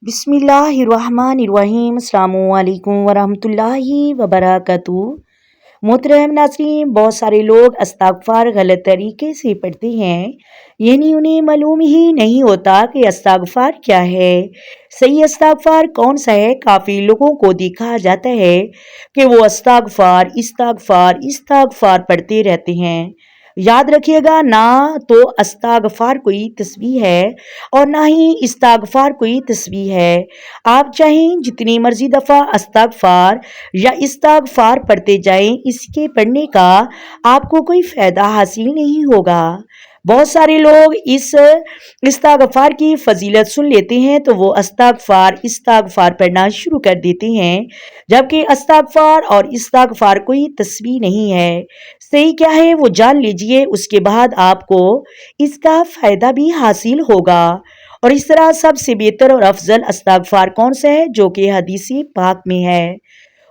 बिस्मिल्लाहिर्रहमानिर्रहीम। अस्सलामुअलैकुम वरहमतुल्लाहि वबरकातुहू। मोहतरम नाज़रीन, बहुत सारे लोग इस्तिग़फ़ार गलत तरीके से पढ़ते हैं, यानी उन्हें मालूम ही नहीं होता कि इस्तिग़फ़ार क्या है, सही इस्तिग़फ़ार कौन सा है। काफ़ी लोगों को देखा जाता है कि वो इस्तिग़फ़ार इस्तिग़फ़ार इस्तिग़फ़ार पढ़ते रहते हैं। याद रखिएगा, ना तो इस्तिग़फ़ार कोई तस्बीह है और ना ही इस्तिग़फ़ार कोई तस्बीह है। आप चाहें जितनी मर्ज़ी दफ़ा इस्तिग़फ़ार या इस्तिग़फ़ार पढ़ते जाएं, इसके पढ़ने का आपको कोई फ़ायदा हासिल नहीं होगा। बहुत सारे लोग इस इस्तिग़फ़ार की फ़ज़ीलत सुन लेते हैं तो वो इस्तिग़फ़ार पढ़ना शुरू कर देते हैं, जबकि इस्तिग़फ़ार और इस्तिग़फ़ार कोई तस्बीह नहीं है। सही क्या है वो जान लीजिए, उसके बाद आपको इसका फ़ायदा भी हासिल होगा। और इस तरह सबसे बेहतर और अफ़ज़ल इस्तिग़फ़ार कौन सा है जो कि हदीस पाक में है,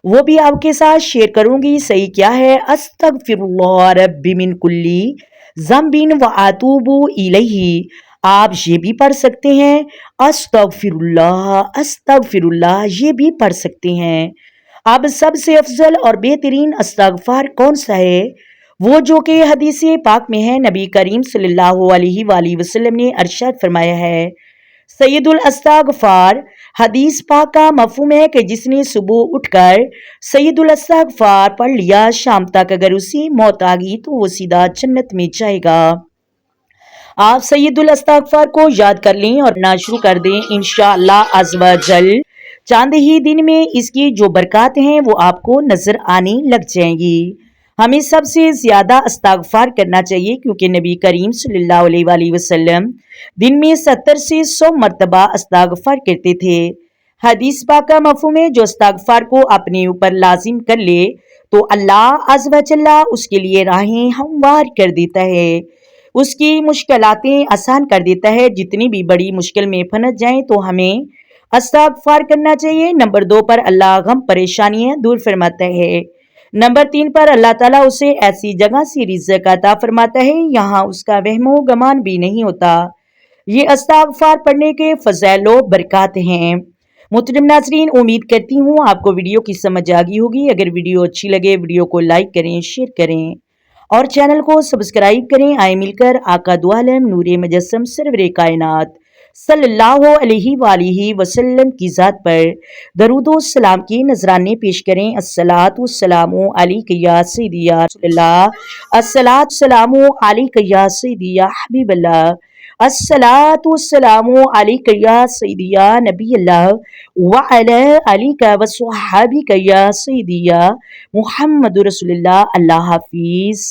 वो भी आपके साथ शेयर करूंगी। सही क्या है? अस्तग़फ़िरुल्लाह रब्बी मिन कुल्ली ज़ंबिन व अतूबु इलैहि। आप ये भी पढ़ सकते हैं अस्तग़फ़िरुल्लाह, ये भी पढ़ सकते हैं। अब सबसे अफजल और बेहतरीन इस्तिग़फ़ार कौन सा है? वो जो कि हदीस पाक में है। नबी करीम सल्लल्लाहु अलैहि वसल्लम ने इरशाद फरमाया है, सैयदुल इस्तिग़फ़ार। हदीस पाक का मफ़हूम है कि जिसने सुबह उठकर सैयदुल इस्तिग़फ़ार पढ़ लिया, शाम तक अगर उसी मौत आ गई तो वो सीधा जन्नत में जाएगा। आप सैयदुल इस्तिग़फ़ार को याद कर लें और ना शुरू कर दें इंशाअल्लाह अज़्ज़ व जल। चांद ही दिन में इसकी जो बरक़ात हैं वो आपको नज़र आने लग जाएंगी। हमें सबसे ज़्यादा इस्तिग़फ़ार करना चाहिए, क्योंकि नबी करीम सल्लल्लाहु अलैहि वसल्लम दिन में 70 से 100 मरतबा इस्तिग़फ़ार करते थे। हदीस पाक का मफ़हूम है, जो इस्तिग़फ़ार को अपने ऊपर लाजिम कर ले तो अल्लाह अज़्ज़ व जल्ला उसके लिए राहें हमवार कर देता है, उसकी मुश्किलातें आसान कर देता है। जितनी भी बड़ी मुश्किल में फंस जाएं तो हमें इस्तिग़फ़ार करना चाहिए। नंबर 2 पर अल्लाह गम परेशानियां दूर फरमाता है। नंबर 3 पर अल्लाह ताला उसे ऐसी जगह से रिज़्क़ अता फरमाता है, यहाँ उसका वहमो गमान भी नहीं होता। ये इस्तिग़फ़ार पढ़ने के फ़ज़ाइल व बरक़ात हैं। मोहतरम नाज़रीन, उम्मीद करती हूँ आपको वीडियो की समझ आ गई होगी। अगर वीडियो अच्छी लगे वीडियो को लाइक करें, शेयर करें और चैनल को सब्सक्राइब करें। आए मिलकर आका दो आलम नूरे मुजस्सम सरवरे कायनात सल्लल्लाहु अलैहि वसल्लम की ज़ात पर दरूदो सलाम की नजराने पेश करें। अस्सलातु वस्सलामु अलैका या सय्यदी या रसूलल्लाह, अस्सलातु वस्सलामु अलैका या सय्यदी या हबीबल्लाह, अस्सलातु वस्सलामु अलैका या सय्यदी या नबीयल्लाह व अला आलिका व स्वहाबिका या सय्यदी या मुहम्मदुर रसूलुल्लाह। अल्लाह हाफिज़।